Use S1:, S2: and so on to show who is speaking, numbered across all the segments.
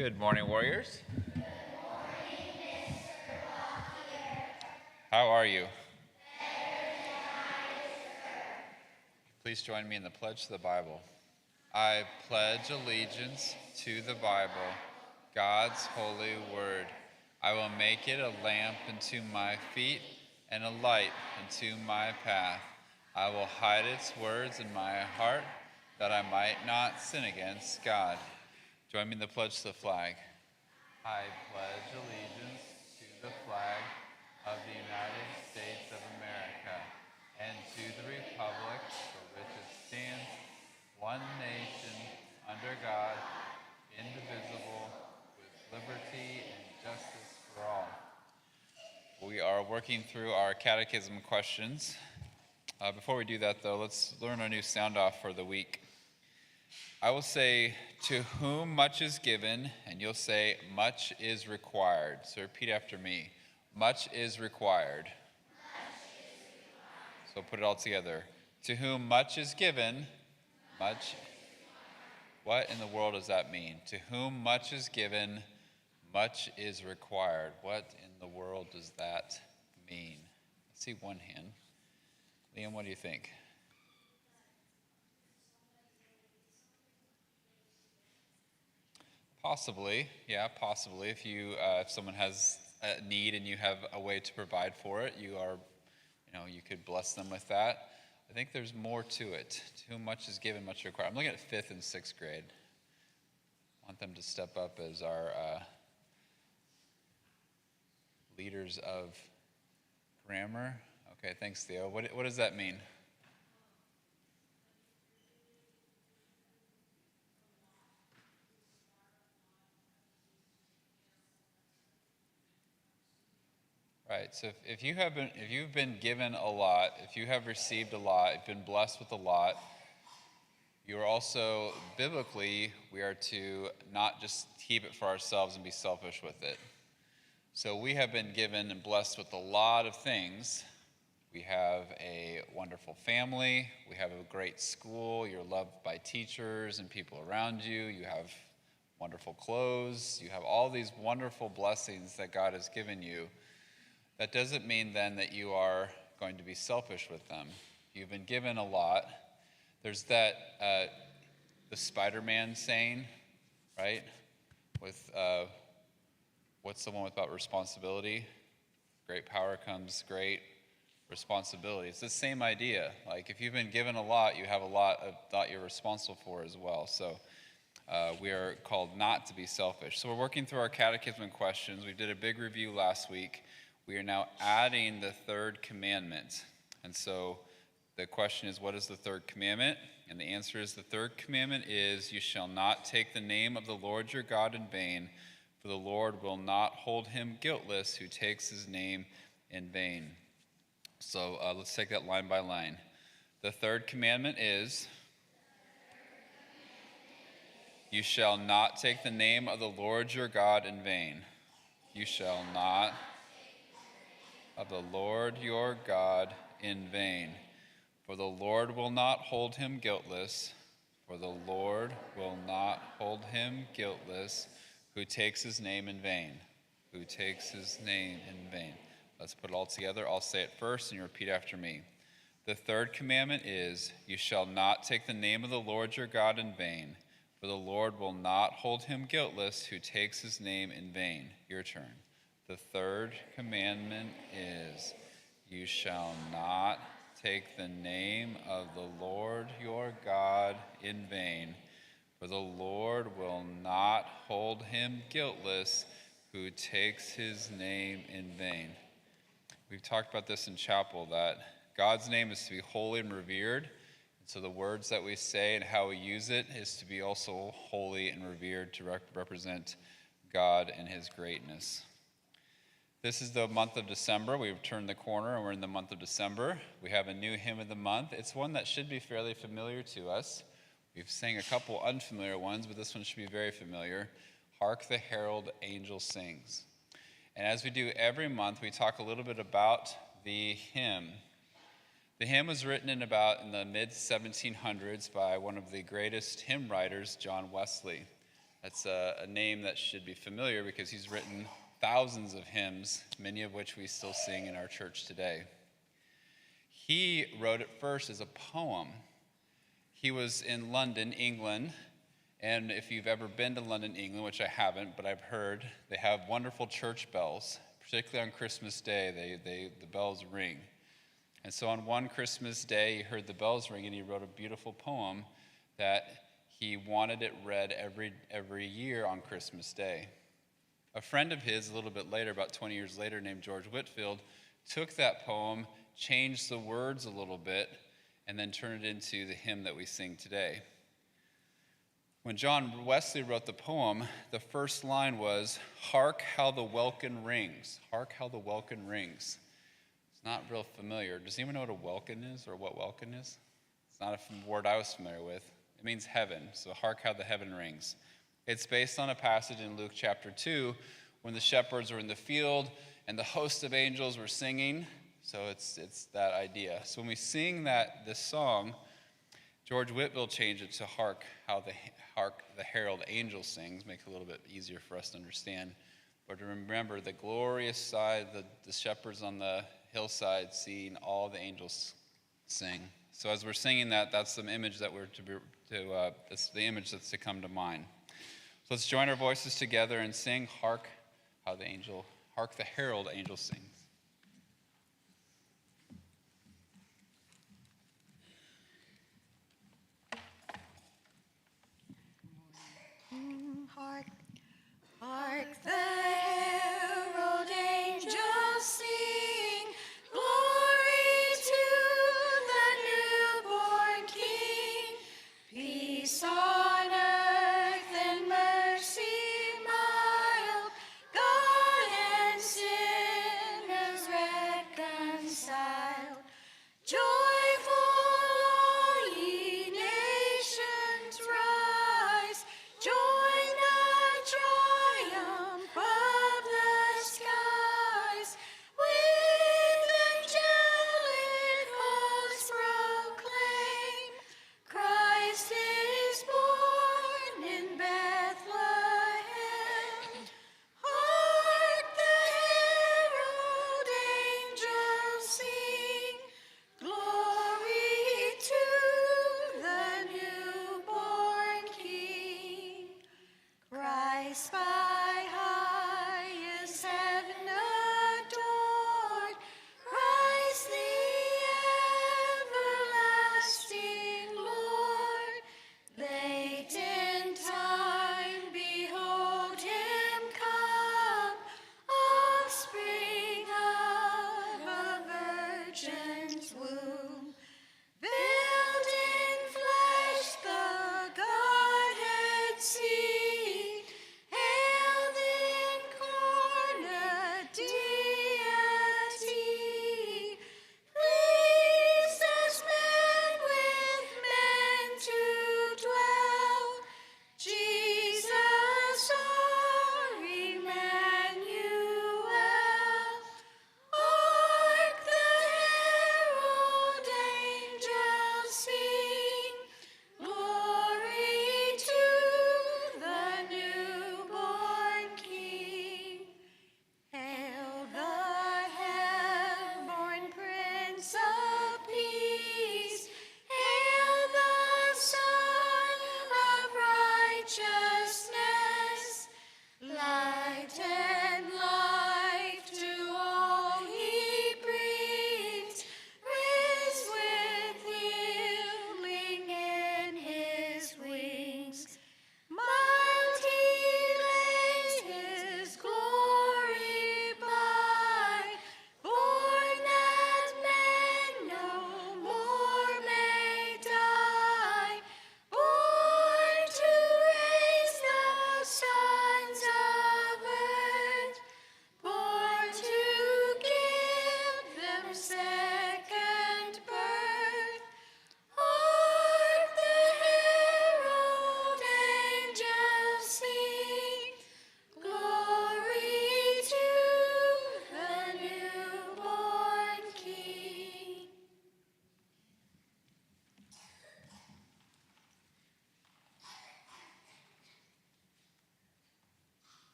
S1: Good morning, warriors. How are you? Please join me in the pledge to the Bible. I pledge allegiance to the Bible, God's holy word. I will make it a lamp unto my feet and a light unto my path. I will hide its words in my heart, that I might not sin against God. Join me in the pledge to the flag. I pledge allegiance to the flag of the United States of America and to the republic for which it stands, one nation, under God, indivisible, with liberty and justice for all. We are working through our catechism questions. Before we do that, though, let's learn our new sound off for the week. I will say, to whom much is given, and you'll say, much is required. So repeat after me. Much is required. So put it all together. To whom much is given, much. What in the world does that mean? To whom much is given, much is required. What in the world does that mean? Let's see one hand. Liam, what do you think? Possibly, yeah, possibly. If someone has a need and you have a way to provide for it, you could bless them with that. I think there's more to it. To whom much is given, much required. I'm looking at 5th and 6th grade. I want them to step up as our leaders of grammar. Okay, thanks, Theo. What does that mean? Right, so if you've been given a lot, if you have received a lot, if you've been blessed with a lot, you are also, biblically, we are to not just keep it for ourselves and be selfish with it. So we have been given and blessed with a lot of things. We have a wonderful family, we have a great school, you're loved by teachers and people around you, you have wonderful clothes, you have all these wonderful blessings that God has given you. That doesn't mean then that you are going to be selfish with them. You've been given a lot. There's that, the Spider-Man saying, right? With, what's the one about responsibility? Great power comes great responsibility. It's the same idea. Like if you've been given a lot, you have a lot that you're responsible for as well. So we are called not to be selfish. So we're working through our catechism questions. We did a big review last week. We are now adding the third commandment. And so the question is, what is the third commandment? And the answer is, the third commandment is, you shall not take the name of the Lord your God in vain, for the Lord will not hold him guiltless who takes his name in vain. So let's take that line by line. The third commandment is, you shall not take the name of the Lord your God in vain. You shall not of the Lord your God in vain. For the Lord will not hold him guiltless, for the Lord will not hold him guiltless who takes his name in vain. Who takes his name in vain. Let's put it all together. I'll say it first and you repeat after me. The third commandment is, you shall not take the name of the Lord your God in vain, for the Lord will not hold him guiltless who takes his name in vain. Your turn. The third commandment is, you shall not take the name of the Lord your God in vain, for the Lord will not hold him guiltless who takes his name in vain. We've talked about this in chapel, that God's name is to be holy and revered. And so the words that we say and how we use it is to be also holy and revered, to represent God and his greatness. This is the month of December. We've turned the corner and we're in the month of December. We have a new hymn of the month. It's one that should be fairly familiar to us. We've sang a couple unfamiliar ones, but this one should be very familiar. Hark the Herald Angels Sings. And as we do every month, we talk a little bit about the hymn. The hymn was written in the mid-1700s by one of the greatest hymn writers, John Wesley. That's a name that should be familiar because he's written thousands of hymns, many of which we still sing in our church today. He wrote it first as a poem. He was in London, England, and if you've ever been to London, England, which I haven't, but I've heard, they have wonderful church bells, particularly on Christmas Day. The bells ring. And so on one Christmas day, he heard the bells ring, and he wrote a beautiful poem that he wanted it read every year on Christmas Day. A friend of his, a little bit later, about 20 years later, named George Whitefield, took that poem, changed the words a little bit, and then turned it into the hymn that we sing today. When John Wesley wrote the poem, the first line was, "Hark how the welkin rings." Hark how the welkin rings. It's not real familiar. Does anyone know what a welkin is or what welkin is? It's not a word I was familiar with. It means heaven, so hark how the heaven rings. It's based on a passage in Luke chapter 2 when the shepherds were in the field and the host of angels were singing. So it's that idea. So when we sing this song, George Whitefield changed it to hark the herald angels sings, make it a little bit easier for us to understand. But to remember the glorious side, the shepherds on the hillside seeing all the angels sing. So as we're singing that, that's the image that it's the image that's to come to mind. So let's join our voices together and sing hark the herald angel sings.
S2: Hark, hark the herald angels sing, glory to the newborn King, peace on earth and mercy mild, God and sinner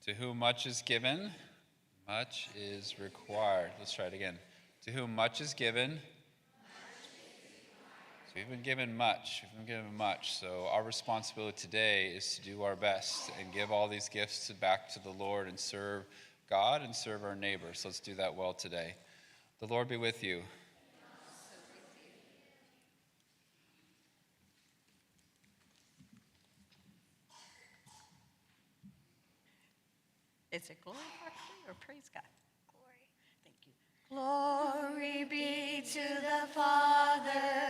S1: To whom much is given, much is required. Let's try it again. To whom much is given, so we've been given much. We've been given much. So our responsibility today is to do our best and give all these gifts back to the Lord and serve God and serve our neighbors. Let's do that well today. The Lord be with you.
S2: Is it glory actually or praise God? Glory. Thank you. Glory be to the Father,